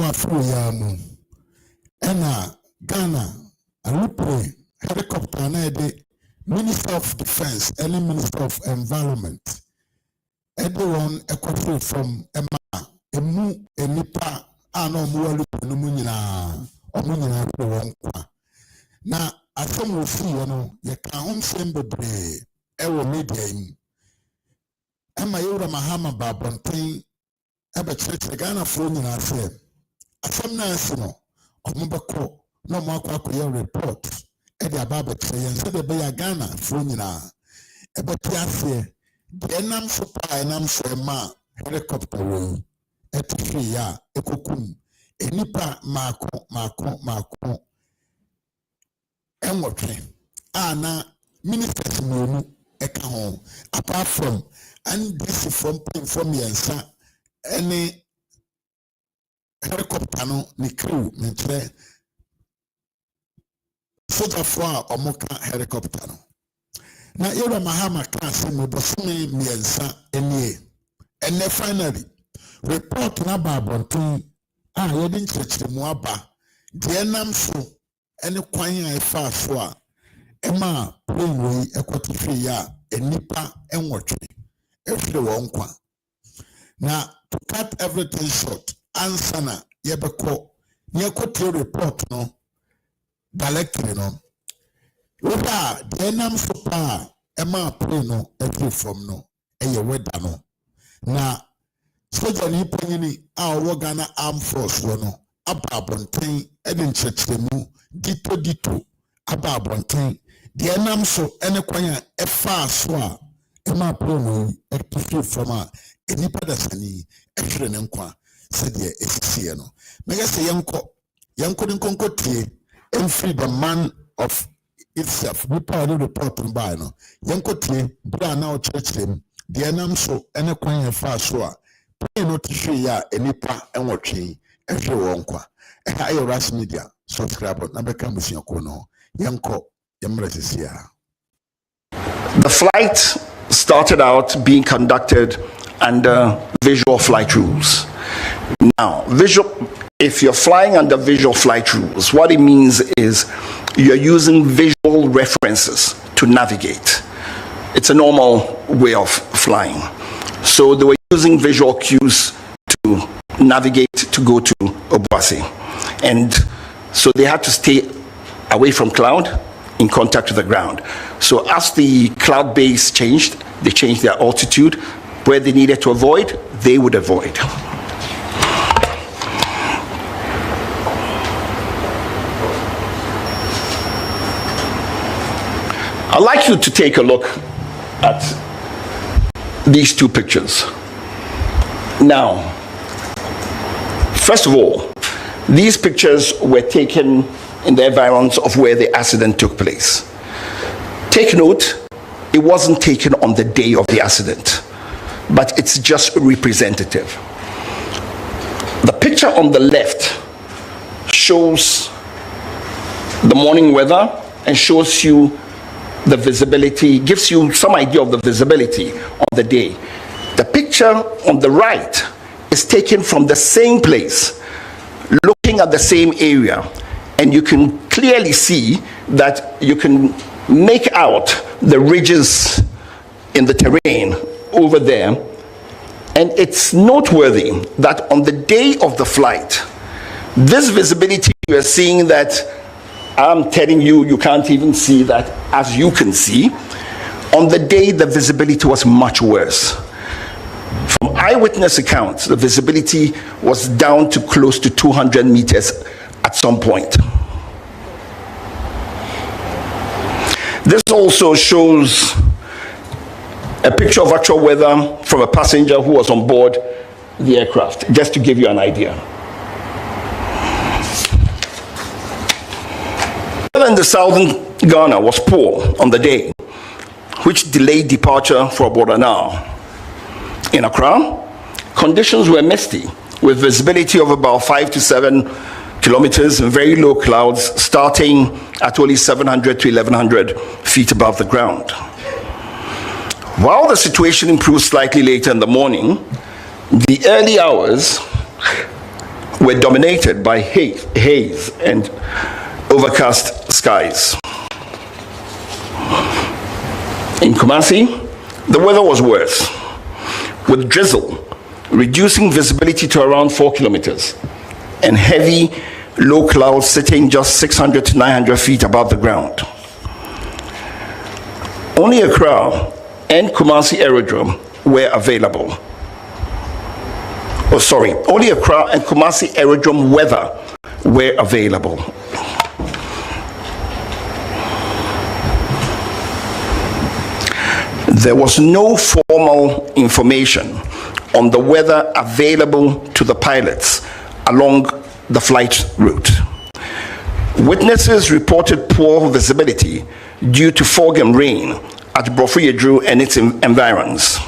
afro ya mu ena Ghana alupre helicopter na de Minister of Defense and Minister of Environment everyone equated from Emma emu enipa ano mu alupo no mu nyina won kwa na asem ofi no ye ka homsem bebre ewo media yi ama yura mahama babonten ebe church Ghana fo nyina se asem na ase no omobeko no mo akwa report e de aba betre yen se de be ya Ghana fo nyina ebe ti ase de nam so pa nam so ma helicopter wo etri ya ekokum enipa mako enwotwe ana ministers no eka ho apart from and this from yensa any helicopter no ni crew mentre soja for omoka helicopter no na yero mahama class mo bosome miensa enie ene finally report na babonton yedin chechire mu aba de nam so ene kwan a efa so a ema plane we ekotihwe ya enipa enwotwe efre won kwa na to cut everything short answer na yebeko yekote report no directly no oba de nam so pa ema plane no every from no eye weather no na soja ni panyini a owo Ghana Armed Force no ababonten edin chechiremu dito ababonten de nam so ene kwanya efa so a ema promo ektifi from a enipa dasani ehwere ne nkwa se de esisi no mega se yenko nkonko tie free the man of itself we part of the report by no yenko tie bra na o chechirem de nam so ene kwanya efa so a no tishwe ya enipa enwotwe ehwe wonkwa ayo Ras Media subscribe na beka musiako no yanko yamresisia. The flight started out being conducted under visual flight rules. Now, if you're flying under visual flight rules, what it means is you're using visual references to navigate. It's a normal way of flying. So they were using visual cues to navigate to go to Obuasi. And so they had to stay away from cloud in contact with the ground. So as the cloud base changed, they changed their altitude. Where they needed to avoid, they would avoid. I'd like you to take a look at these two pictures. Now, first of all, these pictures were taken in the environs of where the accident took place. Take note, it wasn't taken on the day of the accident, but it's just representative. The picture on the left shows the morning weather and shows you the visibility, gives you some idea of the visibility on the day. The picture on the right is taken from the same place, looking at the same area, and you can clearly see that you can make out the ridges in the terrain over there. And it's noteworthy that on the day of the flight, this visibility you are seeing that I'm telling you, you can't even see that as you can see. On the day, the visibility was much worse. From eyewitness accounts, the visibility was down to close to 200 meters at some point. This also shows a picture of actual weather from a passenger who was on board the aircraft, just to give you an idea. Weather in the southern Ghana was poor on the day, which delayed departure for about an hour. In Accra, conditions were misty, with visibility of about 5 to 7 kilometers and very low clouds starting at only 700 to 1100 feet above the ground. While the situation improved slightly later in the morning, the early hours were dominated by haze and overcast skies. In Kumasi, the weather was worse, with drizzle reducing visibility to around 4 kilometers and heavy low clouds sitting just 600 to 900 feet above the ground. Only Accra and Kumasi Aerodrome were available. Only Accra and Kumasi Aerodrome weather were available. There was no formal information on the weather available to the pilots along the flight route. Witnesses reported poor visibility due to fog and rain at Brofo Yedru and its environs.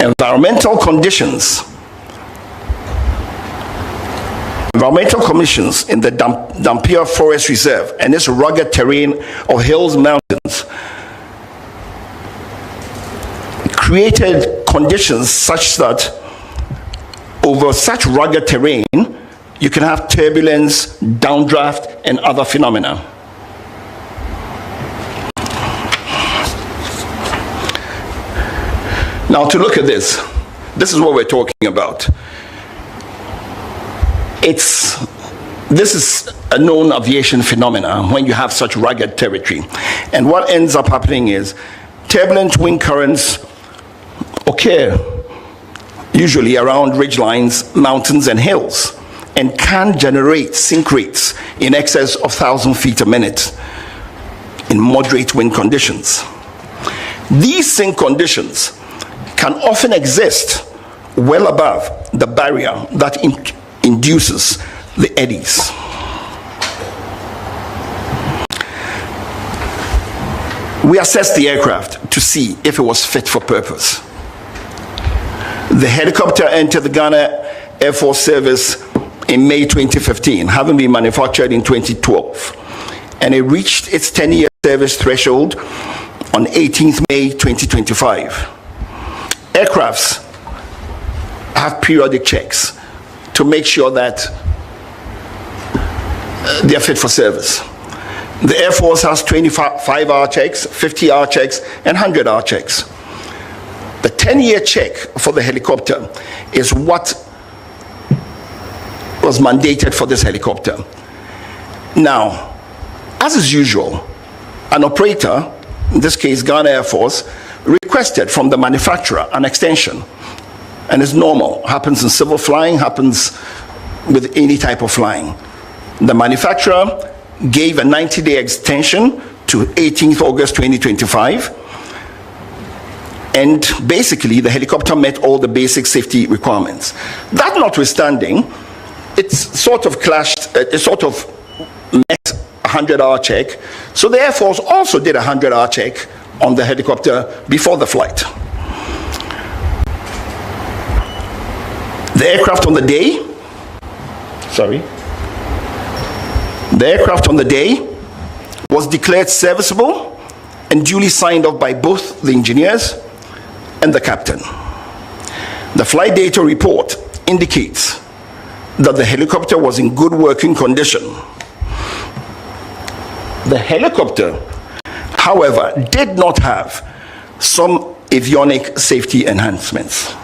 Environmental conditions in the Dampier Forest Reserve and its rugged terrain of hills, mountains, created conditions such that over such rugged terrain, you can have turbulence, downdraft, and other phenomena. Now, to look at this is what we're talking about. This is a known aviation phenomenon when you have such rugged territory. And what ends up happening is turbulent wind currents occur usually around ridgelines, mountains, and hills, and can generate sink rates in excess of 1,000 feet a minute in moderate wind conditions. These sink conditions can often exist well above the barrier that induces the eddies. We assessed the aircraft to see if it was fit for purpose. The helicopter entered the Ghana Air Force Service in May 2015, having been manufactured in 2012, and it reached its 10-year service threshold on 18th May 2025. Aircrafts have periodic checks to make sure that they are fit for service. The Air Force has 25-hour checks, 50-hour checks, and 100-hour checks. The 10-year check for the helicopter is what was mandated for this helicopter. Now, as is usual, an operator, in this case Ghana Air Force, requested from the manufacturer an extension. And it's normal, happens in civil flying, happens with any type of flying. The manufacturer gave a 90-day extension to 18th August 2025. And basically, the helicopter met all the basic safety requirements. That notwithstanding, it's sort of clashed, it sort of met a 100-hour check. So the Air Force also did a 100-hour check on the helicopter before the flight. The aircraft on the day was declared serviceable and duly signed off by both the engineers and the captain. The flight data report indicates that the helicopter was in good working condition. The helicopter, however, did not have some avionic safety enhancements.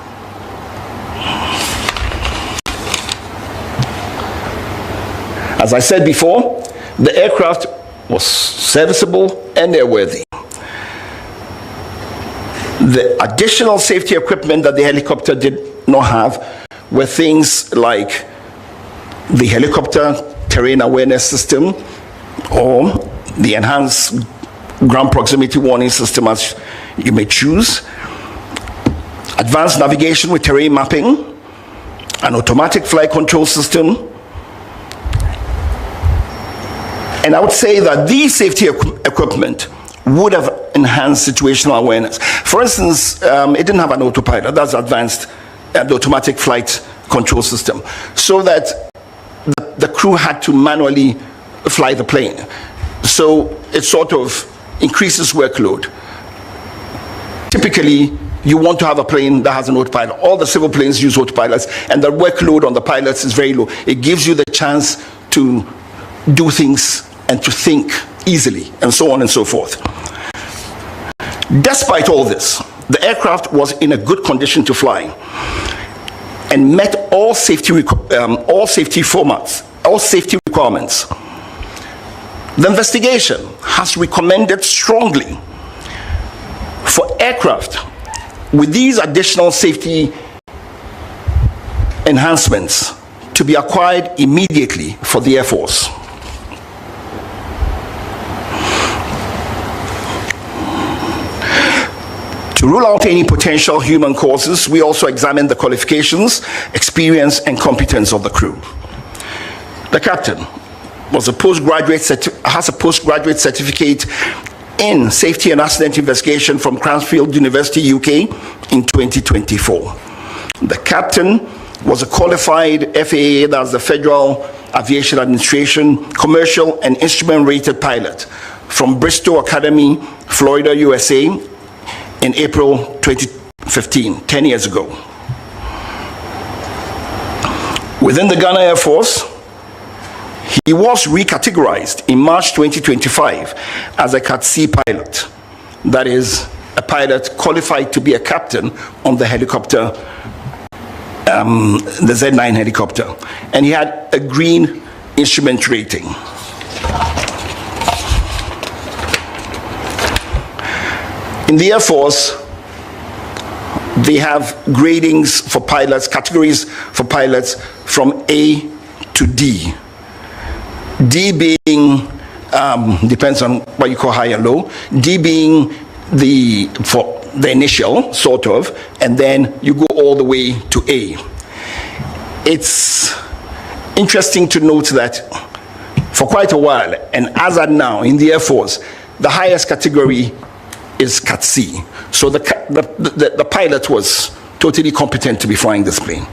As I said before, the aircraft was serviceable and airworthy. The additional safety equipment that the helicopter did not have were things like the helicopter terrain awareness system or the enhanced ground proximity warning system, as you may choose, advanced navigation with terrain mapping, an automatic flight control system. And I would say that these safety equipment would have enhanced situational awareness. For instance, it didn't have an autopilot. That's advanced, the automatic flight control system, so that the crew had to manually fly the plane. So it sort of increases workload. Typically, you want to have a plane that has an autopilot. All the civil planes use autopilots, and the workload on the pilots is very low. It gives you the chance to do things and to think easily, and so on and so forth. Despite all this, the aircraft was in a good condition to fly and met all safety requirements. The investigation has recommended strongly for aircraft with these additional safety enhancements to be acquired immediately for the Air Force. To rule out any potential human causes, we also examined the qualifications, experience, and competence of the crew. The captain has a postgraduate certificate in safety and accident investigation from Cranfield University, UK in 2024. The captain was a qualified FAA, that's the Federal Aviation Administration, commercial and instrument rated pilot from Bristow Academy, Florida, USA in April 2015, 10 years ago. Within the Ghana Air Force, he was recategorized in March 2025 as a Cat C pilot. That is, a pilot qualified to be a captain on the helicopter, the Z9 helicopter. And he had a green instrument rating. In the Air Force, they have gradings for pilots, categories for pilots from A to D. D being, depends on what you call high and low, D being for the initial, sort of, and then you go all the way to A. It's interesting to note that for quite a while, and as at now in the Air Force, the highest category is Cat C. So the pilot was totally competent to be flying this plane.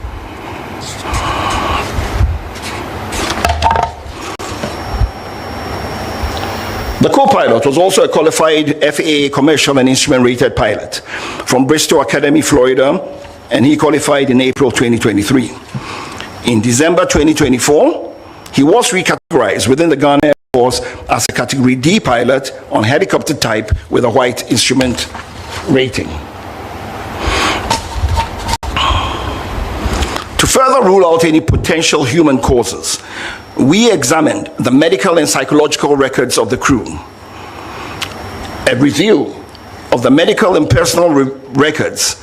The co-pilot was also a qualified FAA commercial and instrument rated pilot from Bristow Academy, Florida, and he qualified in April 2023. In December 2024, he was recategorized within the Ghana Air Force as a Category D pilot on helicopter type with a white instrument rating. To further rule out any potential human causes, we examined the medical and psychological records of the crew. A review of the medical and personal records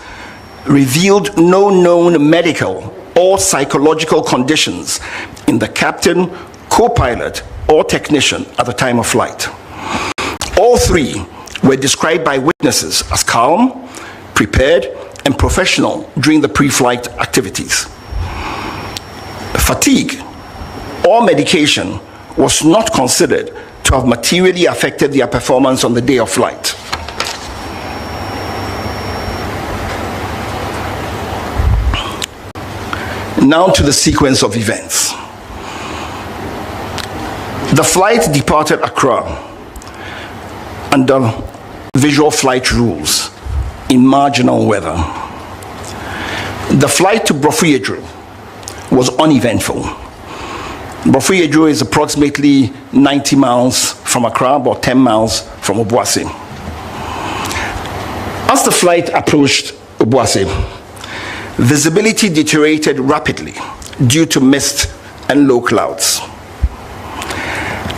revealed no known medical or psychological conditions in the captain, co-pilot, or technician at the time of flight. All three were described by witnesses as calm, prepared, and professional during the pre-flight activities. Fatigue or medication was not considered to have materially affected their performance on the day of flight. Now to the sequence of events. The flight departed Accra under visual flight rules in marginal weather. The flight to Brofuyedru was uneventful. Brofuyedru is approximately 90 miles from Accra, about 10 miles from Obuasi. As the flight approached Obuasi, visibility deteriorated rapidly due to mist and low clouds.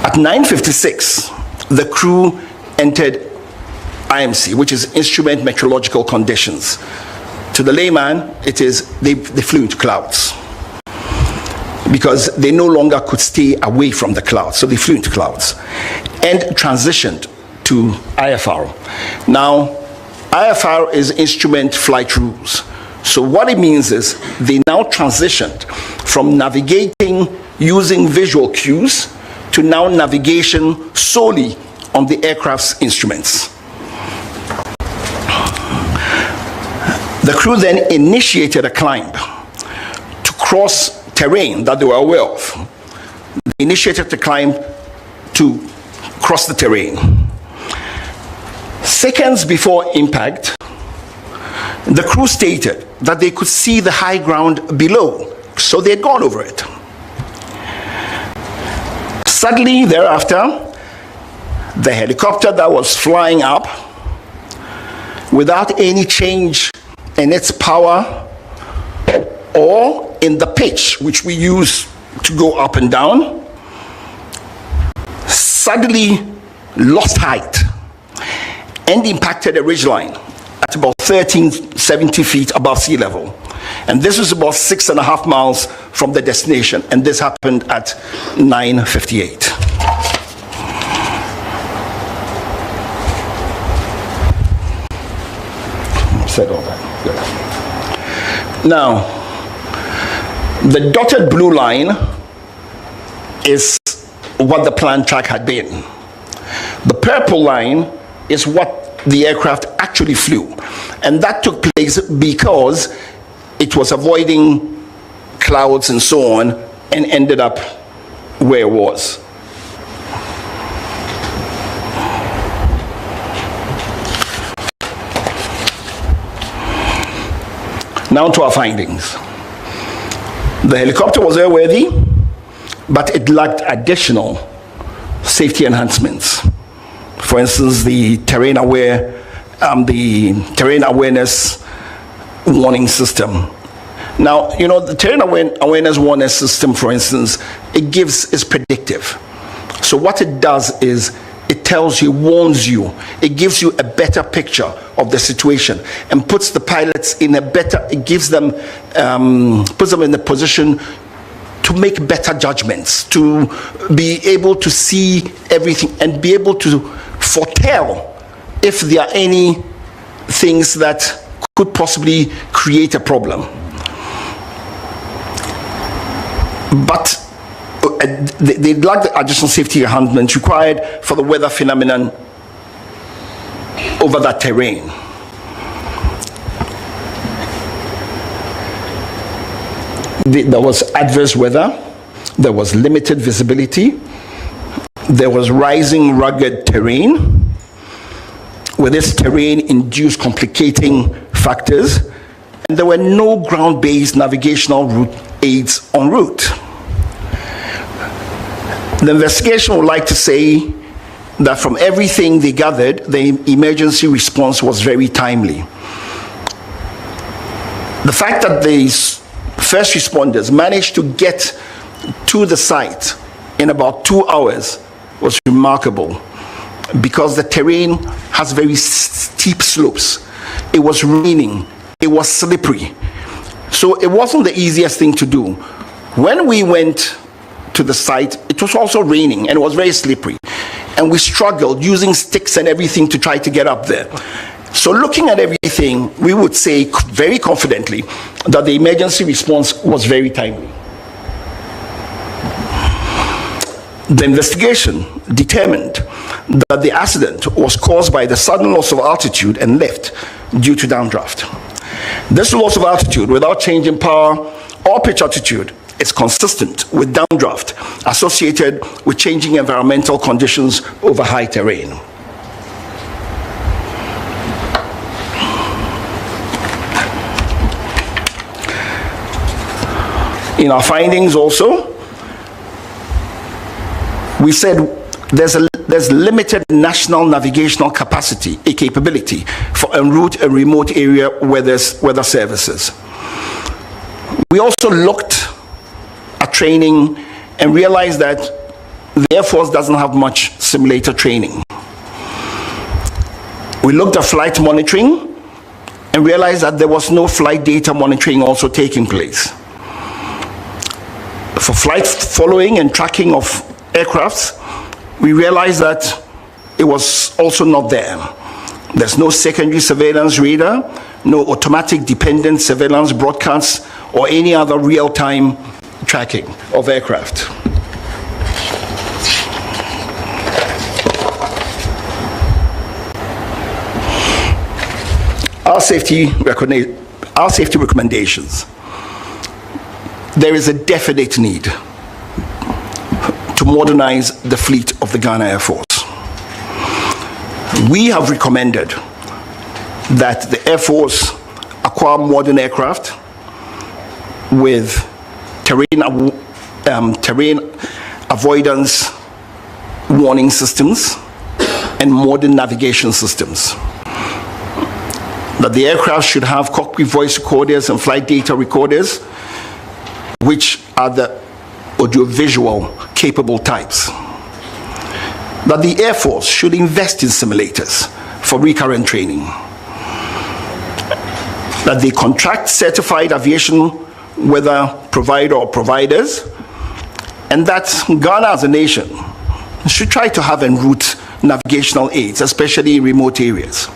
At 9:56, the crew entered IMC, which is Instrument Meteorological Conditions. To the layman, it is they flew into clouds because they no longer could stay away from the clouds, so they flew into clouds and transitioned to IFR. Now, IFR is Instrument Flight Rules. So what it means is they now transitioned from navigating using visual cues to now navigation solely on the aircraft's instruments. The crew then initiated a climb to cross terrain that they were aware of. They initiated the climb to cross the terrain. Seconds before impact, The crew stated that they could see the high ground below, so they had gone over it. Suddenly thereafter, the helicopter that was flying up without any change in its power or in the pitch which we use to go up and down, suddenly lost height and impacted a ridgeline at about 1370 feet above sea level. And this was about 6.5 miles from the destination, and this happened at 9:58. Said all that. Good. Now, the dotted blue line is what the planned track had been. The purple line is what the aircraft actually flew, and that took place because it was avoiding clouds and so on and ended up where it was. Now to our findings. The helicopter was airworthy, but it lacked additional safety enhancements. For instance, the terrain awareness warning system. Now, you know, the terrain awareness warning system, for instance, is predictive. So what it does is it tells you, warns you, it gives you a better picture of the situation and puts the pilots in a better, it gives them, puts them in a position to make better judgments, to be able to see everything and be able to foretell if there are any things that could possibly create a problem. But they lack the additional safety enhancements required for the weather phenomenon over that terrain. There was adverse weather, there was limited visibility, there was rising rugged terrain, with this terrain induced complicating factors, and there were no ground-based navigational route aids en route. The investigation would like to say that from everything they gathered, the emergency response was very timely. The fact that these first responders managed to get to the site in about 2 hours was remarkable, because the terrain has very steep slopes. It was raining, it was slippery. So it wasn't the easiest thing to do. When we went to the site, it was also raining and it was very slippery. And we struggled using sticks and everything to try to get up there. So looking at everything, we would say very confidently that the emergency response was very timely. The investigation determined that the accident was caused by the sudden loss of altitude and lift due to downdraft. This loss of altitude without change in power or pitch altitude is consistent with downdraft associated with changing environmental conditions over high terrain. In our findings also, we said there's limited national navigational capability for en route and remote area weather services. We also looked at training and realized that the Air Force doesn't have much simulator training. We looked at flight monitoring and realized that there was no flight data monitoring also taking place. For flight following and tracking of aircrafts, we realized that it was also not there. There's no secondary surveillance radar, no automatic dependent surveillance broadcasts, or any other real-time tracking of aircraft. Our safety recommendations. There is a definite need to modernize the fleet of the Ghana Air Force. We have recommended that the Air Force acquire modern aircraft with terrain avoidance warning systems and modern navigation systems. That the aircraft should have cockpit voice recorders and flight data recorders, which are the audiovisual capable types. That the Air Force should invest in simulators for recurrent training. That they contract certified aviation weather provider or providers, and that Ghana as a nation should try to have en route navigational aids, especially in remote areas.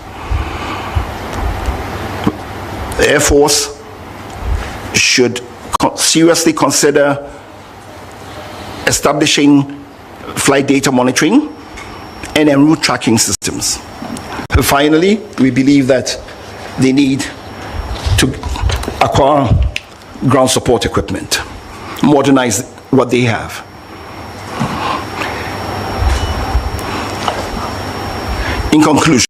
The Air Force should seriously consider establishing flight data monitoring and en route tracking systems. Finally, we believe that they need to acquire ground support equipment, modernize what they have. In conclusion,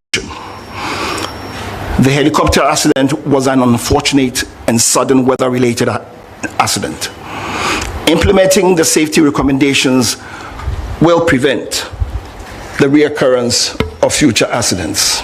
the helicopter accident was an unfortunate and sudden weather-related accident. Implementing the safety recommendations will prevent the reoccurrence of future accidents.